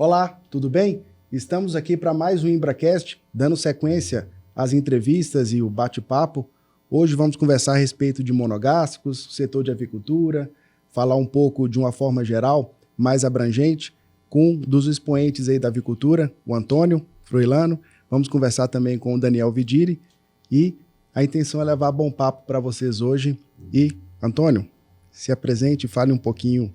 Olá, tudo bem? Estamos aqui para mais um ImbraCast, dando sequência às entrevistas e o bate-papo. Hoje vamos conversar a respeito de monogástricos, setor de avicultura, falar um pouco de uma forma geral, mais abrangente, com um dos expoentes aí da avicultura, o Antônio Froilano. Vamos conversar também com o Daniel Vidiri e a intenção é levar bom papo para vocês hoje. E, Antônio, se apresente e fale um pouquinho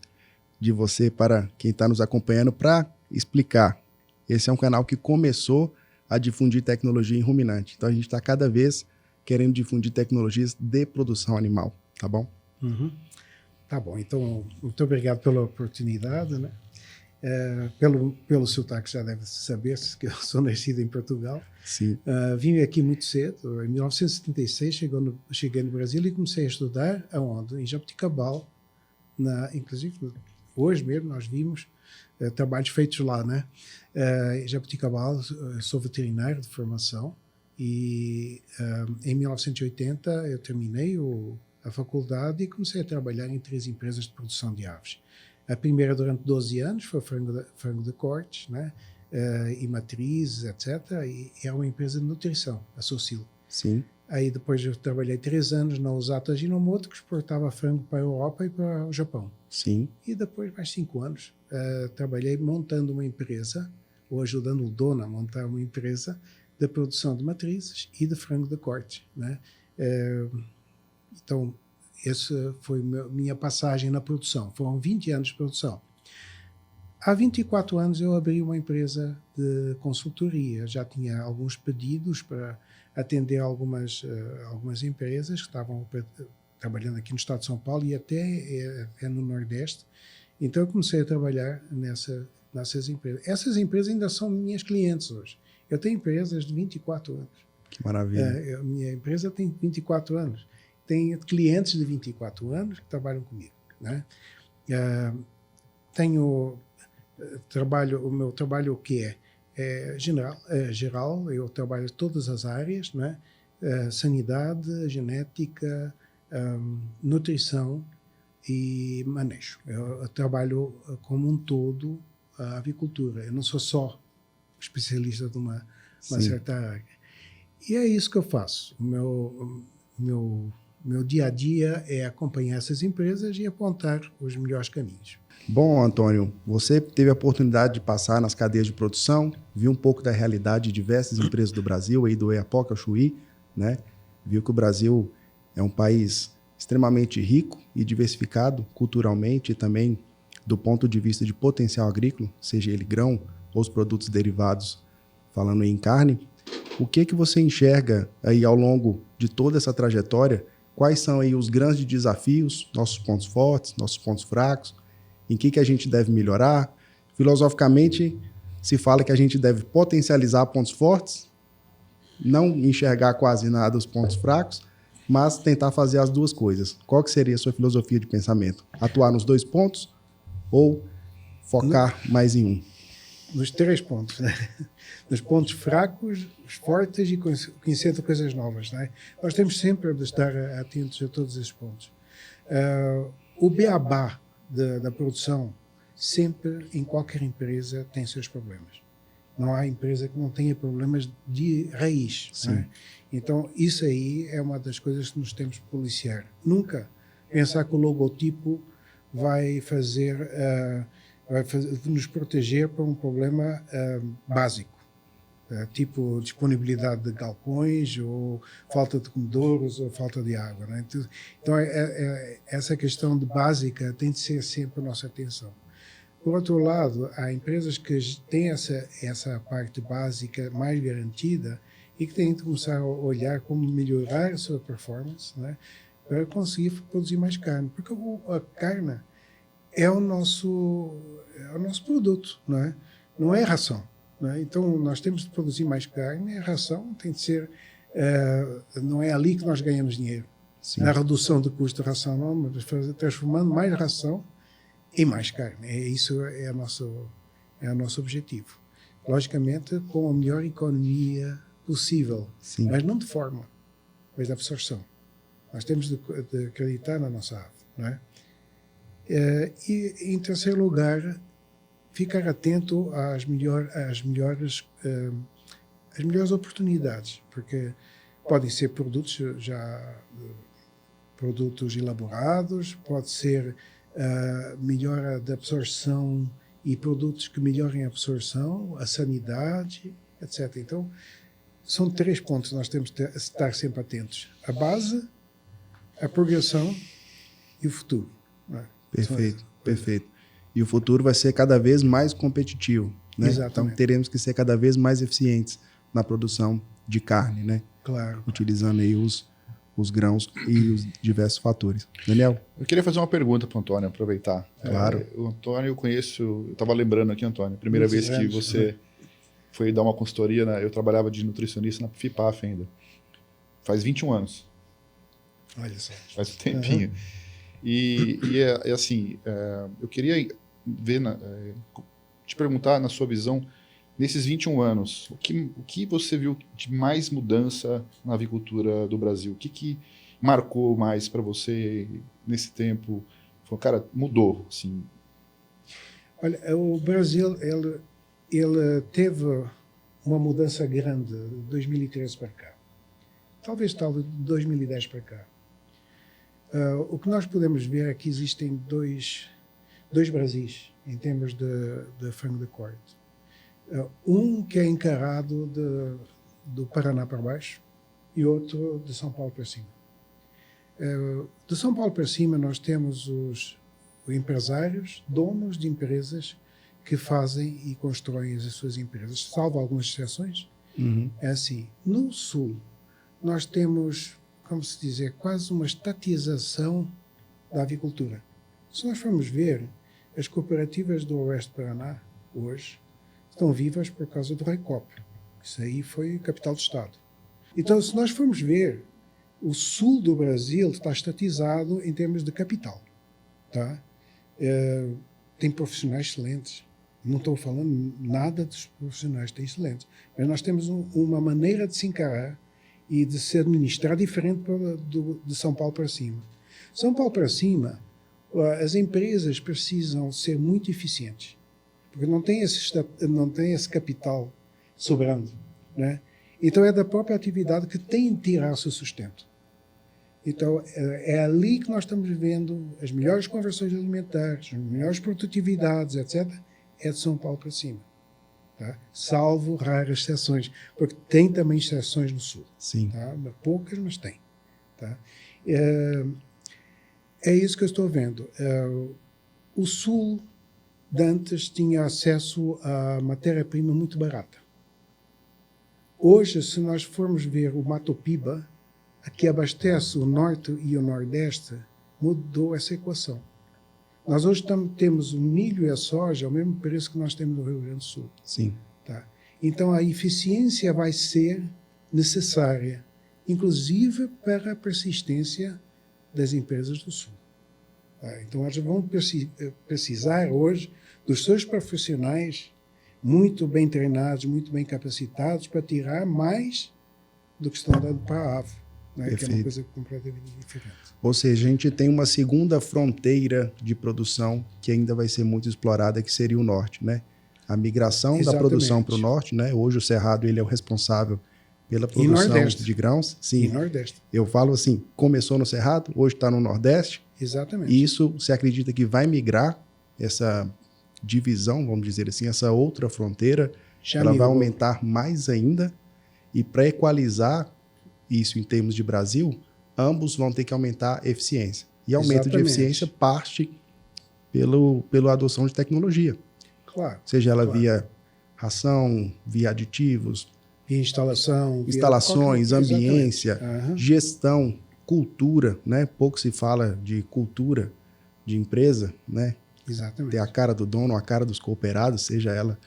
de você para quem está nos acompanhando para explicar. Esse é um canal que começou a difundir tecnologia em ruminante. Então, a gente está cada vez querendo difundir tecnologias de produção animal, tá bom? Uhum. Tá bom. Então, muito obrigado pela oportunidade, né? Pelo sotaque já deve saber que eu sou nascido em Portugal. Sim. Vim aqui muito cedo. Em 1976 cheguei no Brasil e comecei a estudar aonde? Em Jaboticabal. Inclusive, hoje mesmo nós vimos trabalhos feitos lá, né? Em Jaboticabal, sou veterinário de formação e em 1980 eu terminei a faculdade e comecei a trabalhar em 3 empresas de produção de aves. A primeira durante 12 anos foi frango de cortes, né? E matrizes, etc. E é uma empresa de nutrição, a Socil. Sim. Aí depois eu trabalhei 3 anos na Osato Ajinomoto, que exportava frango para a Europa e para o Japão. Sim. E depois, mais 5 anos, trabalhei montando uma empresa, ou ajudando o dono a montar uma empresa de produção de matrizes e de frango de corte, né? Então, essa foi minha passagem na produção. Foram 20 anos de produção. Há 24 anos eu abri uma empresa de consultoria. Já tinha alguns pedidos para atender algumas empresas que estavam trabalhando aqui no estado de São Paulo e até no Nordeste. Então eu comecei a trabalhar nessas empresas. Essas empresas ainda são minhas clientes hoje. Eu tenho empresas de 24 anos. Que maravilha. Minha empresa tem 24 anos. Tenho clientes de 24 anos que trabalham comigo, né? O meu trabalho o que é geral, eu trabalho em todas as áreas, né? Sanidade, genética, nutrição e manejo. Eu trabalho como um todo a avicultura. Eu não sou só especialista de uma certa área. E é isso que eu faço. O meu dia a dia é acompanhar essas empresas e apontar os melhores caminhos. Bom, Antônio, você teve a oportunidade de passar nas cadeias de produção, viu um pouco da realidade de diversas empresas do Brasil, aí do Oiapoque ao Chuí, né? Viu que o Brasil é um país extremamente rico e diversificado culturalmente e também do ponto de vista de potencial agrícola, seja ele grão ou os produtos derivados, falando em carne. O que você enxerga aí ao longo de toda essa trajetória? Quais são aí os grandes desafios, nossos pontos fortes, nossos pontos fracos? Em que a gente deve melhorar? Filosoficamente, se fala que a gente deve potencializar pontos fortes, não enxergar quase nada dos pontos fracos, mas tentar fazer as duas coisas. Qual que seria a sua filosofia de pensamento? Atuar nos 2 pontos ou focar mais em um? Nos 3 pontos, né? Nos pontos fracos, os fortes e conhecer coisas novas, né? Nós temos sempre de estar atentos a todos esses pontos. O beabá da produção, sempre, em qualquer empresa, tem seus problemas. Não há empresa que não tenha problemas de raiz. Né? Então, isso aí é uma das coisas que nos temos que policiar. Nunca pensar que o logotipo vai nos proteger para um problema básico, tipo disponibilidade de galpões, ou falta de comedouros, ou falta de água. Né? Então, essa questão de básica tem de ser sempre a nossa atenção. Por outro lado, há empresas que têm essa parte básica mais garantida e que têm de começar a olhar como melhorar a sua performance, né? Para conseguir produzir mais carne. Porque a carne é o nosso produto, não é? Não é ração. Não é? Então, nós temos de produzir mais carne e a ração tem de ser... não é ali que nós ganhamos dinheiro. Sim. Na redução do custo da ração, não, mas transformando mais ração em mais carne. Isso é o nosso objetivo. Logicamente, com a melhor economia possível, Sim. mas não de forma, mas de absorção. Nós temos de acreditar na nossa ave, não é? E, em terceiro lugar, ficar atento às melhores oportunidades, porque podem ser produtos produtos elaborados, pode ser melhora da absorção e produtos que melhorem a absorção, a sanidade, etc. Então, são 3 pontos que nós temos de estar sempre atentos. A base, a progressão e o futuro. Perfeito, perfeito. E o futuro vai ser cada vez mais competitivo, né? Então, teremos que ser cada vez mais eficientes na produção de carne, né? Claro. Utilizando aí os grãos e os diversos fatores. Daniel? Eu queria fazer uma pergunta para o Antônio, aproveitar. Claro. O Antônio eu conheço, eu estava lembrando aqui, Antônio, primeira vez que você foi dar uma consultoria, né? Eu trabalhava de nutricionista na FIPAF ainda. Faz 21 anos. Olha só. Faz um tempinho. E assim, eu queria ver, te perguntar, na sua visão, nesses 21 anos, o que você viu de mais mudança na avicultura do Brasil? O que marcou mais para você nesse tempo? Falou, cara, mudou, assim. Olha, o Brasil, ele teve uma mudança grande de 2013 para cá. Talvez de 2010 para cá. O que nós podemos ver é que existem dois Brasis em termos de frango de corte. Um que é encarado do Paraná para baixo e outro de São Paulo para cima. De São Paulo para cima nós temos os empresários, donos de empresas que fazem e constroem as suas empresas, salvo algumas exceções. É assim. No Sul, nós temos, como se diz, quase uma estatização da avicultura. Se nós formos ver, as cooperativas do Oeste do Paraná, hoje, estão vivas por causa do RECOP. Isso aí foi capital do Estado. Então, se nós formos ver, o sul do Brasil está estatizado em termos de capital. Tá? Tem profissionais excelentes. Não estou falando nada dos profissionais, tem excelentes. Mas nós temos uma maneira de se encarar e de se administrar diferente de São Paulo para cima. São Paulo para cima, as empresas precisam ser muito eficientes, porque não tem esse capital sobrando, né? Então é da própria atividade que tem de tirar o seu sustento. Então é ali que nós estamos vendo as melhores conversões alimentares, as melhores produtividades, etc., é de São Paulo para cima. Tá? Salvo raras exceções, porque tem também exceções no Sul. Sim. Tá? Poucas, mas tem. Tá? É isso que eu estou vendo. O Sul de antes tinha acesso a matéria-prima muito barata. Hoje, se nós formos ver o Mato Piba, que abastece o Norte e o Nordeste, mudou essa equação. Nós hoje temos o milho e a soja ao mesmo preço que nós temos no Rio Grande do Sul. Sim. Tá? Então, a eficiência vai ser necessária, inclusive para a persistência das empresas do Sul. Tá? Então, elas vão precisar hoje dos seus profissionais muito bem treinados, muito bem capacitados para tirar mais do que estão dando para a ave, né? Que é uma coisa completamente diferente. Ou seja, a gente tem uma segunda fronteira de produção que ainda vai ser muito explorada, que seria o norte, né? A migração da produção para o norte, né? Hoje o Cerrado ele é o responsável pela produção de grãos. Sim. E Nordeste. Eu falo assim, começou no Cerrado, hoje está no Nordeste. Exatamente. E isso se acredita que vai migrar, essa divisão, vamos dizer assim, essa outra fronteira, ela vai aumentar mais ainda. E para equalizar isso em termos de Brasil, ambos vão ter que aumentar a eficiência. E aumento de eficiência parte pela adoção de tecnologia. Claro. Seja ela via ração, via aditivos, via instalações, ambiência, gestão, cultura, né? Pouco se fala de cultura de empresa, né? Exatamente. Ter a cara do dono, a cara dos cooperados, seja ela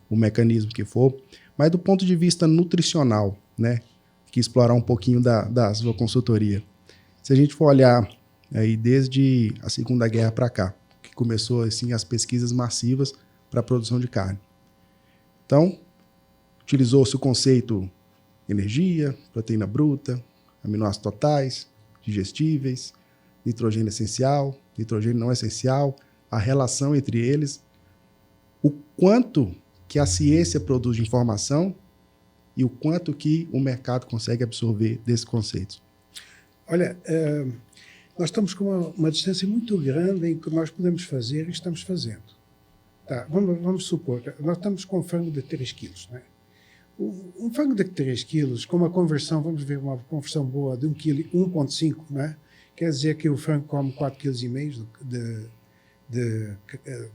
o mecanismo que for. Mas do ponto de vista nutricional, né? Que explorar um pouquinho da sua consultoria. Se a gente for olhar aí desde a Segunda Guerra para cá, que começou assim as pesquisas massivas para a produção de carne. Então, utilizou-se o conceito energia, proteína bruta, aminoácidos totais, digestíveis, nitrogênio essencial, nitrogênio não essencial, a relação entre eles. o quanto que a ciência produz de informação e o quanto que o mercado consegue absorver desses conceitos. Olha, nós estamos com uma distância muito grande em que nós podemos fazer e estamos fazendo. Tá, vamos supor, nós estamos com um frango de 3 quilos, né? Um frango de 3 quilos, com uma conversão, vamos ver uma conversão boa de 1,5 kg, né? Quer dizer que o frango come 4,5 kg de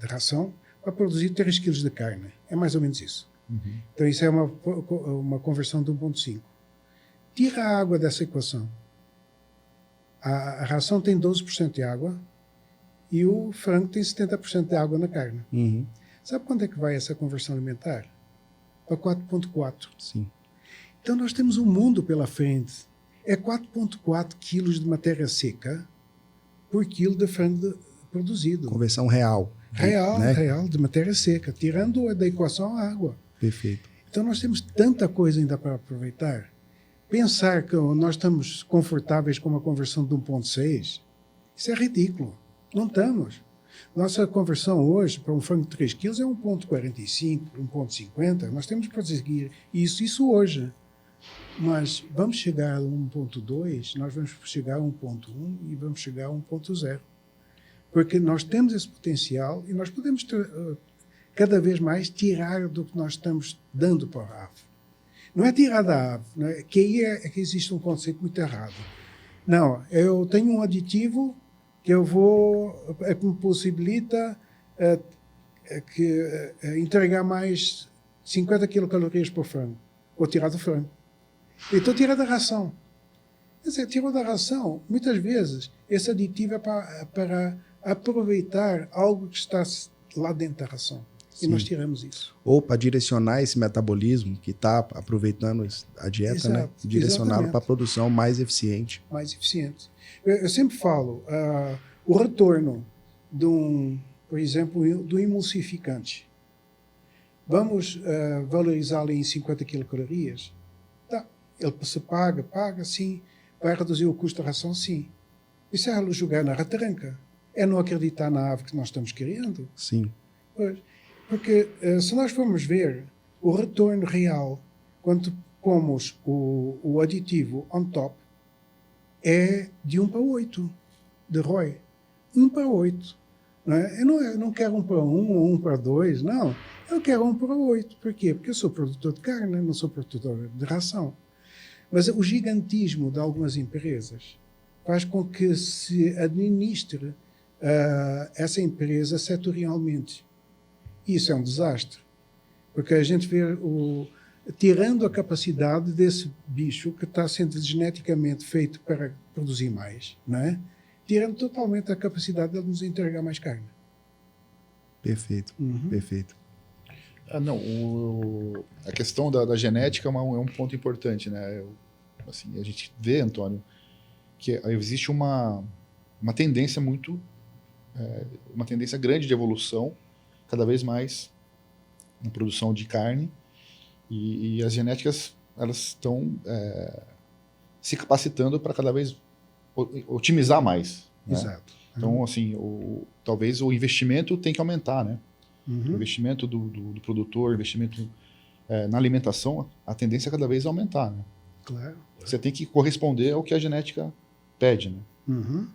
ração para produzir 3 kg de carne. É mais ou menos isso. Uhum. Então isso é uma conversão de 1,5. Tira a água dessa equação. A ração tem 12% de água e o frango tem 70% de água na carne. Uhum. Sabe quando é que vai essa conversão alimentar? Para 4,4. Sim. Então nós temos um mundo pela frente. É 4,4 quilos de matéria seca por quilo de frango produzido. Conversão real. Real, né? real, de matéria seca, tirando da equação a água. Perfeito. Então nós temos tanta coisa ainda para aproveitar. Pensar que nós estamos confortáveis com uma conversão de 1,6, isso é ridículo. Não estamos. Nossa conversão hoje para um frango de 3 quilos é 1,45, 1,50. Nós temos que conseguir isso hoje. Mas vamos chegar a 1,2, nós vamos chegar a 1,1 e vamos chegar a 1,0. Porque nós temos esse potencial e nós podemos cada vez mais tirar do que nós estamos dando para a ave. Não é tirar da ave, não é? Que aí é que existe um conceito muito errado. Não, eu tenho um aditivo que que me possibilita entregar mais 50 quilocalorias por frango. Vou tirar do frango. Então tira da ração. Quer dizer, tirou da ração, muitas vezes, esse aditivo é para aproveitar algo que está lá dentro da ração. Sim. E nós tiramos isso. Ou para direcionar esse metabolismo que está aproveitando a dieta, Exato, né? Direcioná-lo para a exatamente. produção mais eficiente. Mais eficiente. Eu sempre falo, o retorno por exemplo, do emulsificante. Vamos valorizá-lo em 50 quilocalorias? Tá. Ele se paga, sim. Vai reduzir o custo da ração, sim. Isso é jogar na retranca. É não acreditar na ave que nós estamos criando. Sim. Pois. Porque se nós formos ver o retorno real quando pomos o aditivo on top, é de 1 para 8 de ROI. 1 para 8. Não é? Eu não quero 1 para 1 ou 1 para 2, não. Eu quero 1 para 8. Por quê? Porque eu sou produtor de carne, não sou produtor de ração. Mas o gigantismo de algumas empresas faz com que se administre essa empresa setorialmente. Isso é um desastre. Porque a gente vê tirando a capacidade desse bicho que está sendo geneticamente feito para produzir mais, não é? Tirando totalmente a capacidade de nos entregar mais carne. Perfeito, perfeito. Não, a questão da genética é um ponto importante, né? Assim, a gente vê, Antônio, que existe uma tendência uma tendência grande de evolução, cada vez mais na produção de carne, e as genéticas elas estão se capacitando para cada vez otimizar mais. Né? Exato. Então, assim, talvez o investimento tem que aumentar, né? O investimento do produtor, o investimento na alimentação, a tendência é cada vez aumentar, né? Claro. Você tem que corresponder ao que a genética pede, né? Uhum.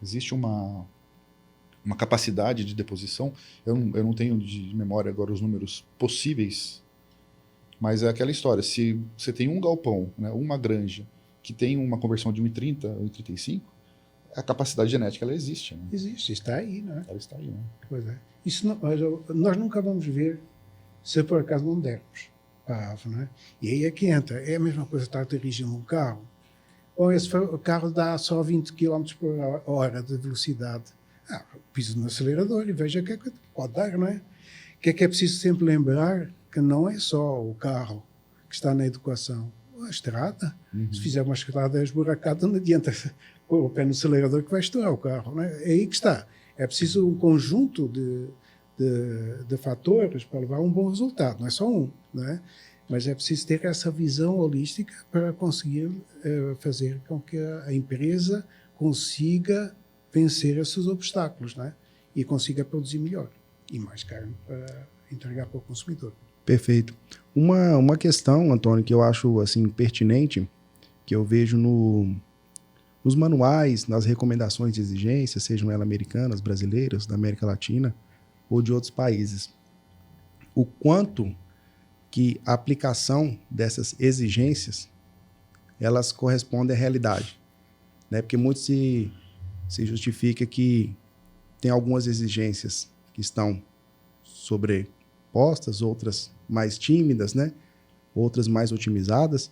Existe uma capacidade de deposição, eu não tenho de memória agora os números possíveis, mas é aquela história, se você tem um galpão, né, uma granja, que tem uma conversão de 1,30, 1,35, a capacidade genética ela existe. Né? Existe, está aí, né? Ela está aí. Né? Pois é. Isso nós nunca vamos ver se por acaso não dermos para a ave, não é? E aí é que entra. É a mesma coisa estar dirigindo um carro. Ou esse carro dá só 20 km por hora de velocidade. Piso no acelerador e veja o que é que pode dar, não é? O que é preciso sempre lembrar que não é só o carro que está na educação. A estrada, se fizer uma estrada esburacada, não adianta pôr o pé no acelerador que vai estourar o carro, não é? É aí que está. É preciso um conjunto de fatores para levar a um bom resultado, não é só um, não é? Mas é preciso ter essa visão holística para conseguir fazer com que a empresa consiga vencer esses obstáculos, não é? E consiga produzir melhor e mais carne para entregar para o consumidor. Perfeito. Uma questão, Antônio, que eu acho assim pertinente, que eu vejo nos manuais, nas recomendações de exigência, sejam elas americanas, brasileiras, da América Latina ou de outros países, o quanto que a aplicação dessas exigências elas correspondem à realidade, né? Porque muito se justifica que tem algumas exigências que estão sobrepostas, outras mais tímidas, né? Outras mais otimizadas.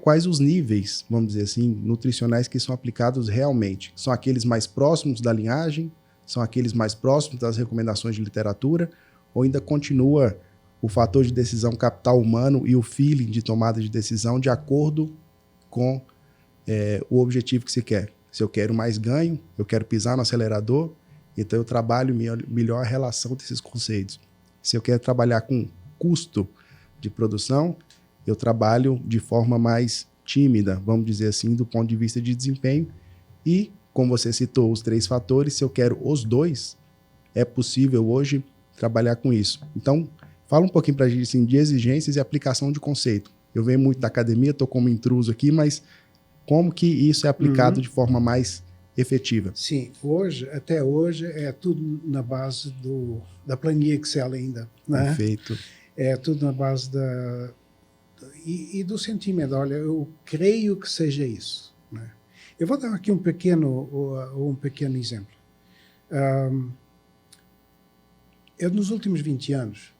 Quais os níveis, vamos dizer assim, nutricionais que são aplicados realmente? São aqueles mais próximos da linhagem? São aqueles mais próximos das recomendações de literatura? Ou ainda continua o fator de decisão capital humano e o feeling de tomada de decisão de acordo com o objetivo que se quer? Se eu quero mais ganho, eu quero pisar no acelerador, então eu trabalho melhor a relação desses conceitos. Se eu quero trabalhar com custo de produção, eu trabalho de forma mais tímida, vamos dizer assim, do ponto de vista de desempenho. E, como você citou, os 3 fatores, se eu quero os 2, é possível hoje trabalhar com isso. Então, fala um pouquinho para a gente assim, de exigências e aplicação de conceito. Eu venho muito da academia, estou como intruso aqui, mas como que isso é aplicado de forma mais efetiva? Sim, até hoje, é tudo na base da planilha Excel ainda. Né? Perfeito. É tudo na base e do sentimento. Olha, eu creio que seja isso. Né? Eu vou dar aqui um pequeno exemplo. Eu, nos últimos 20 anos,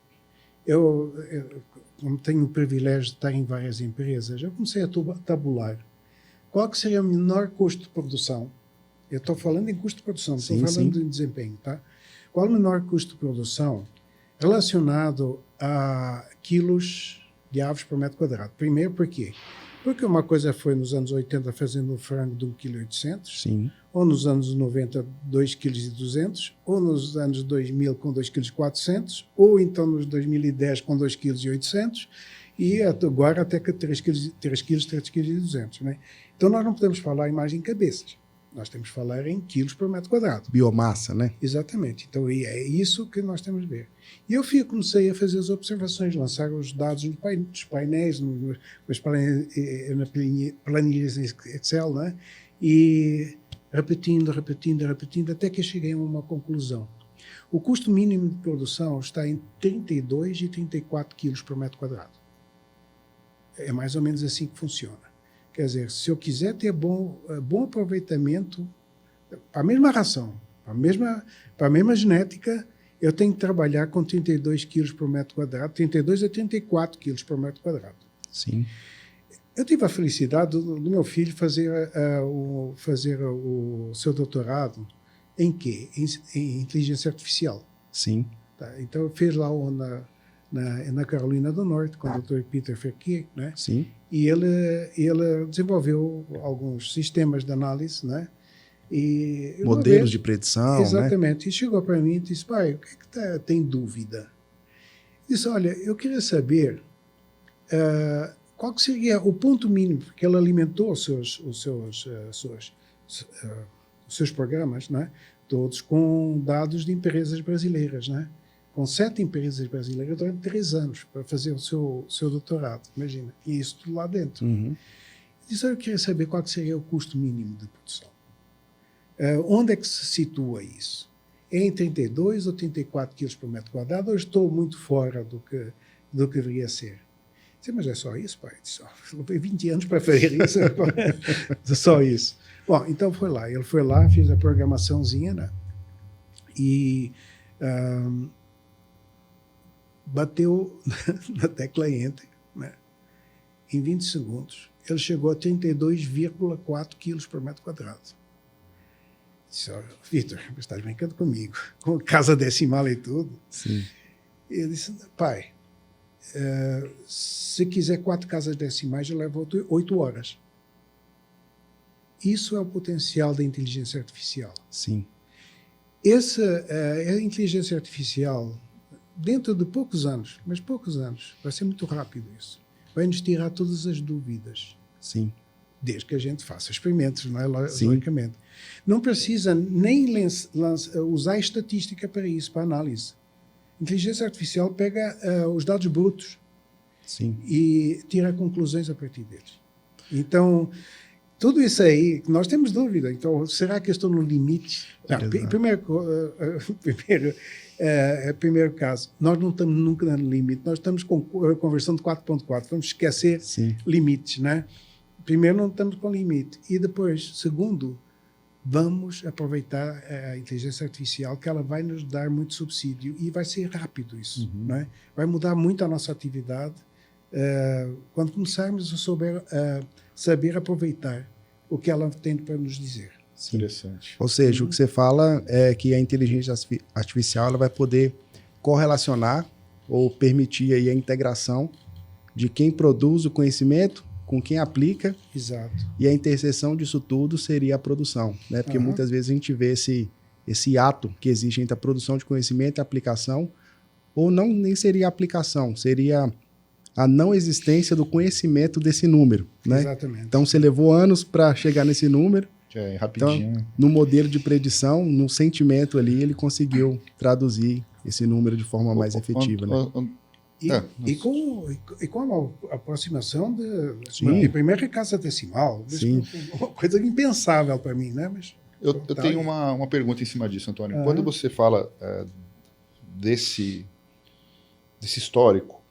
como tenho o privilégio de estar em várias empresas, eu comecei a tabular qual que seria o menor custo de produção. Eu estou falando em custo de produção, não estou falando em desempenho. Tá? Qual o menor custo de produção relacionado a quilos de aves por metro quadrado? Primeiro, por quê? Porque uma coisa foi nos anos 80 fazendo um frango de 1,8 kg, ou nos anos 90, 2,2 kg, ou nos anos 2000 com 2,4 kg, ou então nos 2010 com 2,8 kg, e agora até que 3,2 kg. Né? Então nós não podemos falar em margem cabeças. Nós temos que falar em quilos por metro quadrado. Biomassa, né? Exatamente. Então, é isso que nós temos de ver. E eu comecei a fazer as observações, lançar os dados nos painéis, nas planilhas Excel, né? E repetindo, até que eu cheguei a uma conclusão. O custo mínimo de produção está em 32 e 34 quilos por metro quadrado. É mais ou menos assim que funciona. Quer dizer, se eu quiser ter bom aproveitamento, para a mesma ração, para a mesma genética, eu tenho que trabalhar com 32 quilos por metro quadrado, 32 a 34 quilos por metro quadrado. Sim. Eu tive a felicidade do meu filho fazer o seu doutorado em quê? Em inteligência artificial. Sim. Tá? Então, fez lá na Carolina do Norte, com o Dr. Peter Ferquier, né? Sim. E ele desenvolveu alguns sistemas de análise, né? E modelos de predição, exatamente. Né? E chegou para mim e disse, pai, o que é que tem dúvida? Disse, olha, eu queria saber qual que seria o ponto mínimo, porque ele alimentou os seus programas, né? Todos com dados de empresas brasileiras, né? Com 7 empresas brasileiras durante 3 anos para fazer o seu doutorado. Imagina, tinha isso tudo lá dentro. Uhum. Disse, eu queria saber qual que seria o custo mínimo de produção. Onde é que se situa isso? É em 32 ou 34 quilos por metro quadrado ou estou muito fora do que deveria ser? Disse, mas é só isso, pai? Disse, levei 20 anos para fazer isso. Só isso. Bom, então foi lá. Ele foi lá, fez a programaçãozinha, né? E bateu na tecla Enter, né? Em 20 segundos. Ele chegou a 32,4 quilos por metro quadrado. Disse, Vitor, você está brincando comigo? Com casa decimal e tudo? Sim. Ele disse, pai, se quiser 4 casas decimais, já leva 8 horas. Isso é o potencial da inteligência artificial. Sim. A inteligência artificial, dentro de poucos anos, mas poucos anos, vai ser muito rápido isso, vai nos tirar todas as dúvidas. Sim. Desde que a gente faça experimentos, não é? Sim. Logicamente. Não precisa nem usar estatística para isso, para análise. Inteligência artificial pega os dados brutos Sim. e tira conclusões a partir deles. Então, tudo isso aí, nós temos dúvida. Então, será que eu estou no limite? Não, primeiro caso, nós não estamos nunca no limite. Nós estamos com conversão de 4.4. Vamos esquecer Sim. limites, né? Primeiro, não estamos com limite. E depois, segundo, vamos aproveitar a inteligência artificial, que ela vai nos dar muito subsídio e vai ser rápido isso, né? Vai mudar muito a nossa atividade quando começarmos a saber aproveitar o que ela tem para nos dizer. Sim. Interessante. Ou seja, o que você fala é que a inteligência artificial ela vai poder correlacionar ou permitir aí a integração de quem produz o conhecimento com quem aplica. Exato. E a interseção disso tudo seria a produção, né? Porque muitas vezes a gente vê esse ato que existe entre a produção de conhecimento e a aplicação, ou não nem seria a aplicação, seria a não existência do conhecimento desse número, né? Exatamente. Então você levou anos para chegar nesse número. Rapidinho. Então, no modelo de predição, no sentimento ali, ele conseguiu traduzir esse número de forma mais efetiva, né? E com a aproximação Sim. de primeira casa decimal, Sim. Uma coisa impensável para mim, né? Mas Eu tenho uma pergunta em cima disso, Antônio. Quando você fala desse histórico,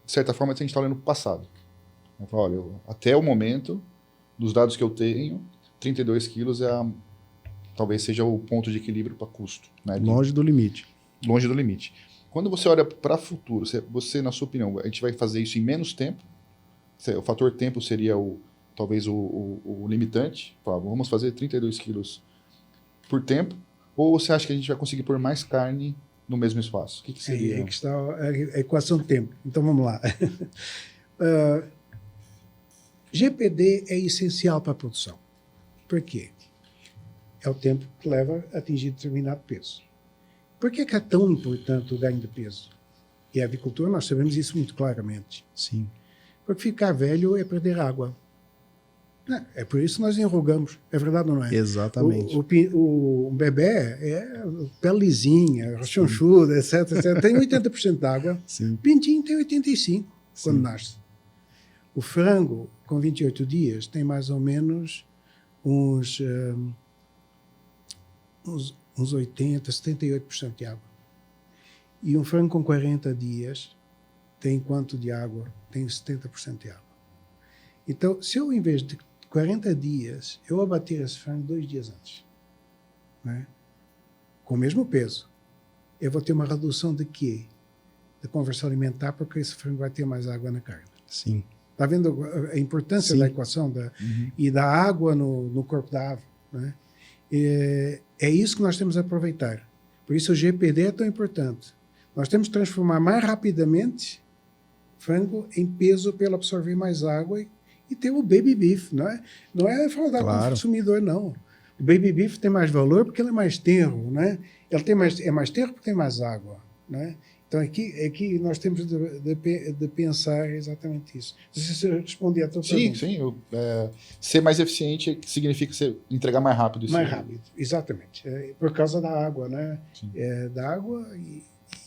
de certa forma a gente está olhando para o passado. Eu falo, olha, até o momento, dos dados que eu tenho, 32 quilos talvez seja o ponto de equilíbrio para custo. Né? Longe do limite. Longe do limite. Quando você olha para o futuro, você, na sua opinião, a gente vai fazer isso em menos tempo? O fator tempo seria talvez o limitante? Vamos fazer 32 quilos por tempo? Ou você acha que a gente vai conseguir pôr mais carne no mesmo espaço? O que seria? Aí que está a equação do tempo. Então vamos lá. GPD é essencial para a produção. Por quê? É o tempo que leva a atingir determinado peso. Por que é tão importante o ganho de peso? E a avicultura, nós sabemos isso muito claramente. Sim. Porque ficar velho é perder água. É por isso que nós enrugamos. É verdade ou não é? Exatamente. O bebê é pele lisinha, rechonchuda, etc, etc. Tem 80% de água. Sim. O pintinho tem 85% quando Sim. nasce. O frango, com 28 dias, tem mais ou menos uns 80%, 78% de água. E um frango com 40 dias tem quanto de água? Tem 70% de água. Então, se eu, em vez de 40 dias, eu abater esse frango 2 dias antes, né? Com o mesmo peso, eu vou ter uma redução de quê? De conversão alimentar, porque esse frango vai ter mais água na carne. Sim. Está vendo a importância Sim. da equação e da água no corpo da ave, né? É isso que nós temos a aproveitar. Por isso o GPD é tão importante. Nós temos que transformar mais rapidamente frango em peso para ele absorver mais água e ter o baby beef, não é? Não é fraudar com o consumidor, não. O baby beef tem mais valor porque ele é mais tenro, né? Ele é mais tenro porque tem mais água, né? Então aqui nós temos de pensar exatamente isso. Não sei se você responde a tua pergunta. Sim. Ser mais eficiente significa entregar mais rápido. Mais rápido, exatamente. Por causa da água, né? Da água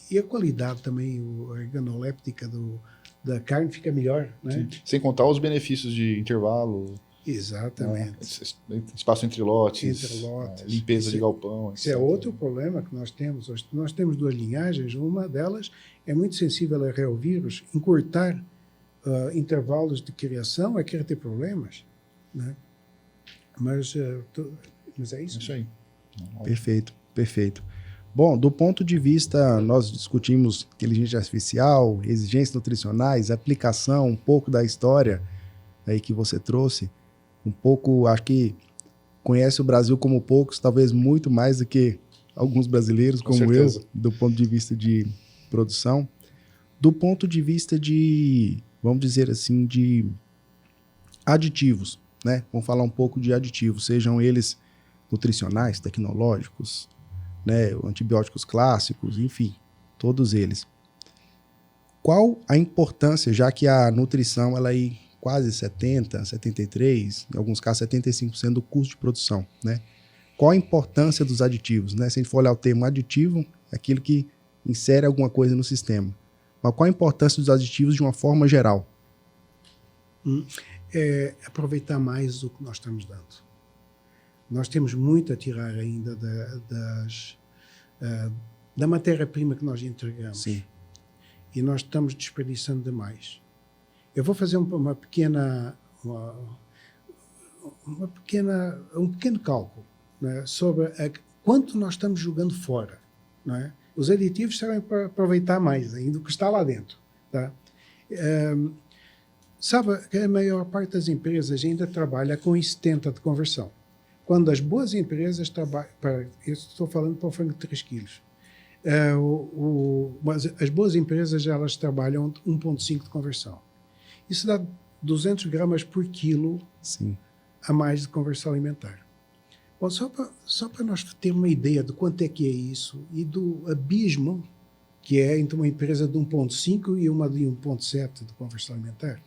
e a qualidade também, a organoléptica da carne fica melhor, né? Sim. Sem contar os benefícios de intervalo. Exatamente. Espaço entre lotes, limpeza de galpão. Isso é outro problema que nós temos. Nós temos 2 linhagens, uma delas é muito sensível a reovírus. Encurtar intervalos de criação é querer ter problemas, né? Mas é isso. Isso aí. Perfeito, perfeito. Bom, do ponto de vista, nós discutimos inteligência artificial, exigências nutricionais, aplicação, um pouco da história aí que você trouxe. Um pouco, acho que conhece o Brasil como poucos, talvez muito mais do que alguns brasileiros, Com como certeza. eu, do ponto de vista de produção. Do ponto de vista de, vamos dizer assim, de aditivos, né? Vamos falar um pouco de aditivos, sejam eles nutricionais, tecnológicos, né? Antibióticos clássicos, enfim, todos eles. Qual a importância, já que a nutrição ela aí quase 70%, 73%, em alguns casos 75% do custo de produção, né? Qual a importância dos aditivos, né? Se a gente for olhar o termo aditivo, é aquilo que insere alguma coisa no sistema. Mas qual a importância dos aditivos de uma forma geral? É aproveitar mais o que nós estamos dando. Nós temos muito a tirar ainda da matéria-prima que nós entregamos. Sim. E nós estamos desperdiçando demais. Eu vou fazer um pequeno cálculo, né, sobre quanto nós estamos jogando fora. Não é? Os aditivos servem para aproveitar mais ainda o que está lá dentro. Tá? Sabe que a maior parte das empresas ainda trabalha com 70 de conversão. Quando as boas empresas trabalham... Eu estou falando para o frango de 3 quilos. Mas as boas empresas, elas trabalham 1,5 de conversão. Isso dá 200 gramas por quilo. Sim. A mais de conversão alimentar. Bom, só para nós termos uma ideia de quanto é que é isso e do abismo que é entre uma empresa de 1,5 e uma de 1,7 de conversão alimentar.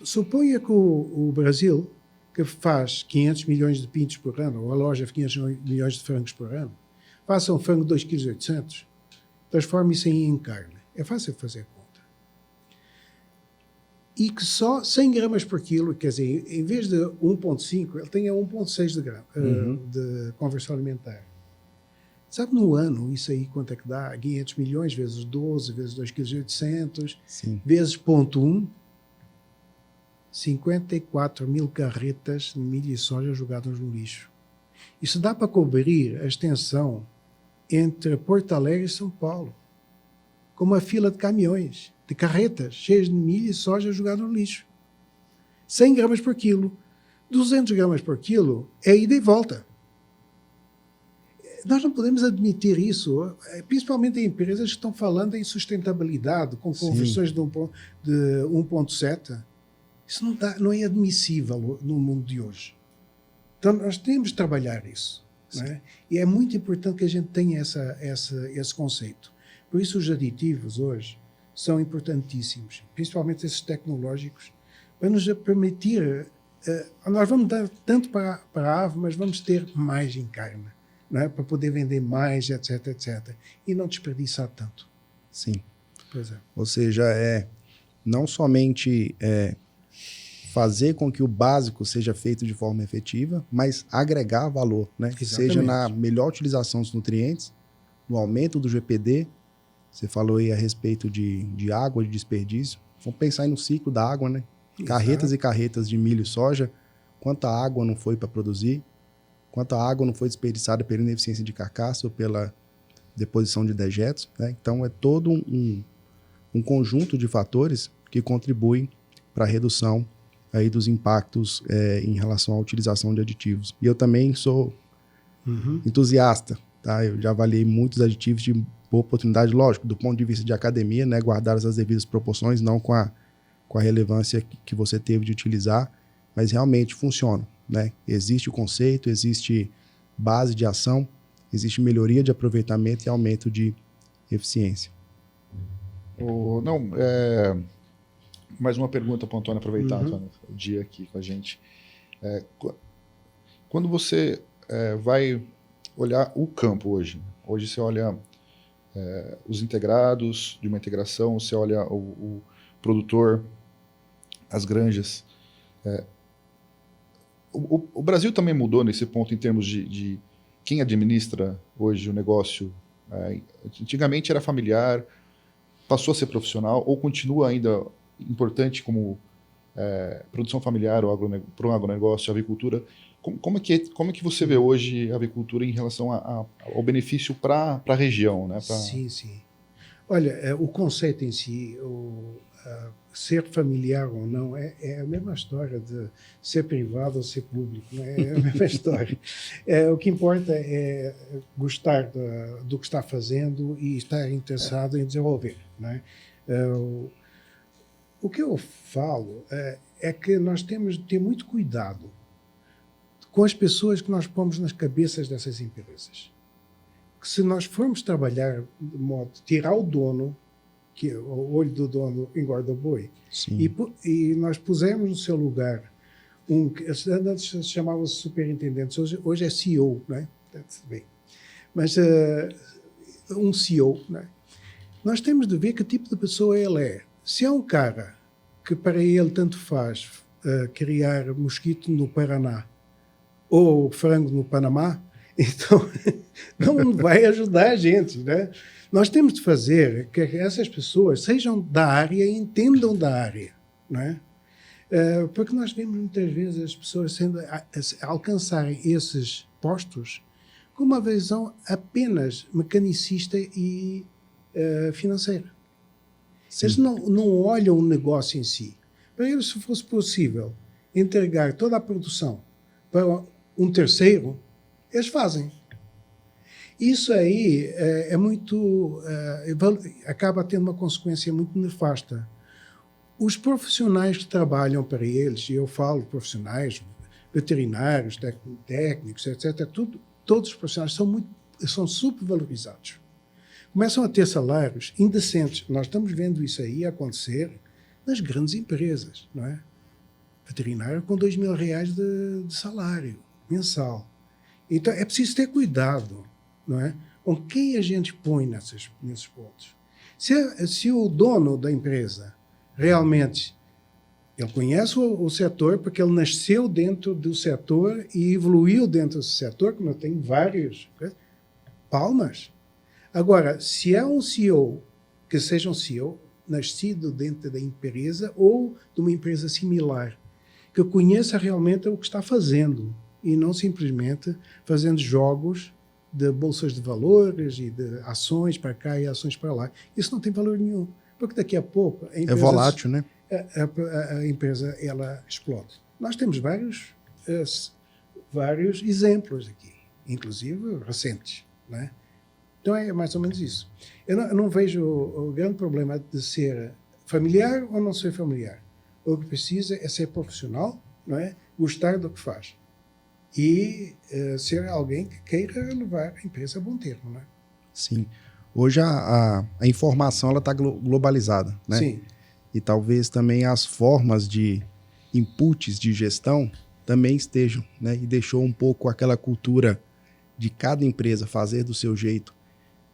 Suponha que o Brasil, que faz 500 milhões de pintos por ano, ou a loja de 500 milhões de frangos por ano, faça um frango de 2,8 kg, transforme isso em carne. É fácil fazer a conta. E que só 100 gramas por quilo, quer dizer, em vez de 1,5, ele tenha 1,6 de conversão alimentar. Sabe, no ano, isso aí quanto é que dá? 500 milhões vezes 12, vezes 2,8 kg, vezes 0,1, 54 mil carretas de milho e soja jogadas no lixo. Isso dá para cobrir a extensão entre Porto Alegre e São Paulo, com uma fila de caminhões, de carretas cheias de milho e soja jogado no lixo. 100 gramas por quilo. 200 gramas por quilo é ida e volta. Nós não podemos admitir isso, principalmente em empresas que estão falando em sustentabilidade, com conversões de 1,7. Isso não é admissível no mundo de hoje. Então, nós temos de trabalhar isso. Não é? E é muito importante que a gente tenha esse conceito. Por isso, os aditivos hoje são importantíssimos, principalmente esses tecnológicos, para nos permitir... nós vamos dar tanto para a ave, mas vamos ter mais em carne, não é? Para poder vender mais, etc, etc. E não desperdiçar tanto. Sim. Pois é. Ou seja, não somente fazer com que o básico seja feito de forma efetiva, mas agregar valor, né? Seja na melhor utilização dos nutrientes, no aumento do GPD. Você falou aí a respeito de água, de desperdício. Vamos pensar aí no ciclo da água, né? Carretas e carretas de milho e soja. Quanta água não foi para produzir? Quanta água não foi desperdiçada pela ineficiência de carcaça ou pela deposição de dejetos, né? Então, é todo um conjunto de fatores que contribuem para a redução aí dos impactos em relação à utilização de aditivos. E eu também sou entusiasta, tá? Eu já avaliei muitos aditivos de boa oportunidade, lógico, do ponto de vista de academia, né, guardadas as devidas proporções, não com a relevância que você teve de utilizar, mas realmente funcionam, né? Existe o conceito, existe base de ação, existe melhoria de aproveitamento e aumento de eficiência. Mais uma pergunta para o Antônio aproveitar, Antônio, o dia aqui com a gente. Quando você vai olhar o campo hoje você olha os integrados de uma integração, você olha o produtor, as granjas. O Brasil também mudou nesse ponto em termos de quem administra hoje o negócio. Antigamente era familiar, passou a ser profissional ou continua ainda importante como produção familiar ou para um agronegócio, avicultura. Como é que você vê hoje a avicultura em relação ao benefício para a região? Né? Sim. Olha, o conceito em si, ser familiar ou não, é a mesma história de ser privado ou ser público. Né? É a mesma história. O que importa é gostar do que está fazendo e estar interessado em desenvolver. Né? O que eu falo é que nós temos de ter muito cuidado com as pessoas que nós pomos nas cabeças dessas empresas. Que se nós formos trabalhar de modo de tirar o dono, que o olho do dono engorda o boi, e nós pusermos no seu lugar antes se chamava superintendente, hoje é CEO, né? Bem. Mas um CEO, né? Nós temos de ver que tipo de pessoa ele é. Se é um cara que para ele tanto faz criar mosquito no Paraná ou frango no Panamá, então não vai ajudar a gente, né? Nós temos de fazer que essas pessoas sejam da área e entendam da área, né? Porque nós vemos muitas vezes as pessoas alcançarem esses postos com uma visão apenas mecanicista e financeira. Sim. Eles não olham o negócio em si. Para eles, se fosse possível entregar toda a produção para um terceiro, eles fazem. Isso aí é muito... acaba tendo uma consequência muito nefasta. Os profissionais que trabalham para eles, e eu falo profissionais, veterinários, técnicos, etc., todos os profissionais são subvalorizados. Começam a ter salários indecentes. Nós estamos vendo isso aí acontecer nas grandes empresas, não é? Veterinário com R$2.000 de salário mensal. Então, é preciso ter cuidado, não é? Com quem a gente põe nesses pontos. Se o dono da empresa realmente ele conhece o setor, porque ele nasceu dentro do setor e evoluiu dentro do setor, como eu tenho vários, palmas. Agora, se é um CEO, que seja um CEO nascido dentro da empresa ou de uma empresa similar, que conheça realmente o que está fazendo e não simplesmente fazendo jogos de bolsas de valores e de ações para cá e ações para lá. Isso não tem valor nenhum, porque daqui a pouco... A empresa, é volátil, né? A empresa, ela explode. Nós temos vários exemplos aqui, inclusive recentes, né? Então é mais ou menos isso. Eu não vejo o grande problema de ser familiar ou não ser familiar. O que precisa é ser profissional, não é? Gostar do que faz. E ser alguém que queira levar a empresa a bom termo, né? Sim. Hoje a informação está globalizada, né? Sim. E talvez também as formas de inputs de gestão também estejam, né? E deixou um pouco aquela cultura de cada empresa fazer do seu jeito,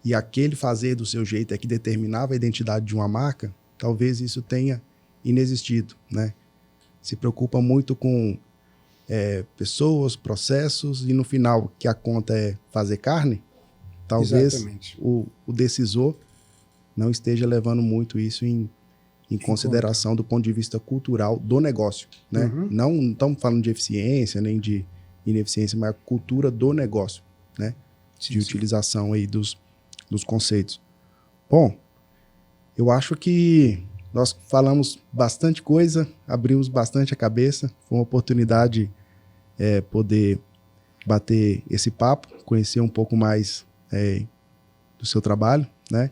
e aquele fazer do seu jeito é que determinava a identidade de uma marca, talvez isso tenha inexistido, né? Se preocupa muito com pessoas, processos, e no final, que a conta é fazer carne, talvez o decisor não esteja levando muito isso em consideração do ponto de vista cultural do negócio, né? Uhum. Não estamos falando de eficiência, nem de ineficiência, mas a cultura do negócio, né? Sim, de utilização aí dos conceitos. Bom, eu acho que nós falamos bastante coisa, abrimos bastante a cabeça, foi uma oportunidade poder bater esse papo, conhecer um pouco mais do seu trabalho, né?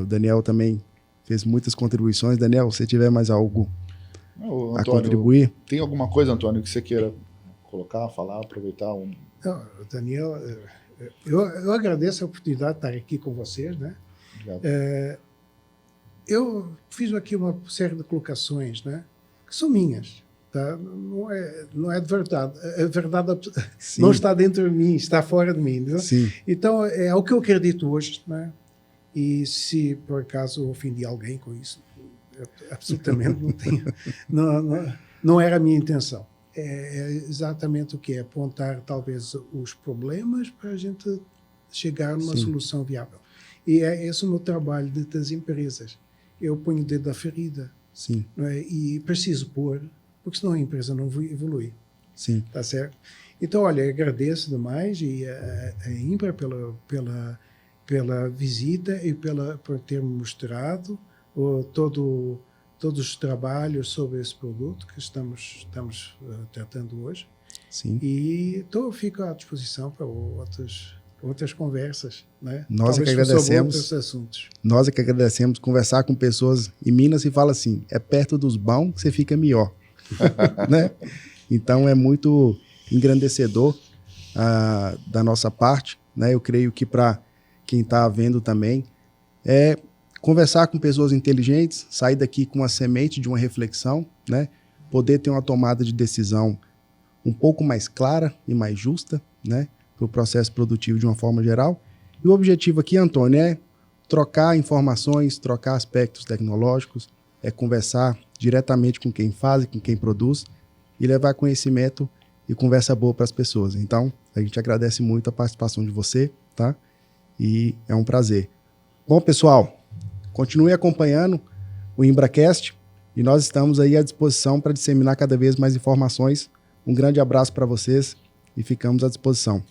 O Daniel também fez muitas contribuições. Daniel, se tiver mais algo Antônio, a contribuir. Tem alguma coisa, Antônio, que você queira colocar, falar, aproveitar? Não, Daniel, eu agradeço a oportunidade de estar aqui com vocês, né? Eu fiz aqui uma série de colocações, né? Que são minhas, tá? Não é de verdade. A verdade não está dentro de mim, está fora de mim. Né? Sim. Então, é o que eu acredito hoje, né? E se por acaso ofendi alguém com isso, absolutamente não tenho, não era a minha intenção. É exatamente o que é apontar talvez os problemas para a gente chegar numa solução viável. E é esse o meu trabalho dentro das empresas. Eu ponho o dedo na ferida. Sim. Não é? E preciso pôr, porque senão a empresa não evolui. Sim. Tá certo? Então, olha, agradeço demais e a Impra pela visita e por ter me mostrado todos os trabalhos sobre esse produto que estamos tratando hoje. Sim. E fico à disposição para outras conversas, né? Nós é que agradecemos. Sobre outros assuntos. Nós é que agradecemos conversar com pessoas em Minas e fala assim, é perto dos bons que você fica melhor. Né? Então é muito engrandecedor da nossa parte, né? Eu creio que para quem está vendo também é conversar com pessoas inteligentes, sair daqui com uma semente de uma reflexão, né? Poder ter uma tomada de decisão um pouco mais clara e mais justa, né? Para o processo produtivo de uma forma geral, E o objetivo aqui, Antônio, é trocar informações, trocar aspectos tecnológicos, é conversar diretamente com quem faz e com quem produz e levar conhecimento e conversa boa para as pessoas. Então, a gente agradece muito a participação de você, tá? E é um prazer. Bom, pessoal, continue acompanhando o ImbraCast e nós estamos aí à disposição para disseminar cada vez mais informações. Um grande abraço para vocês e ficamos à disposição.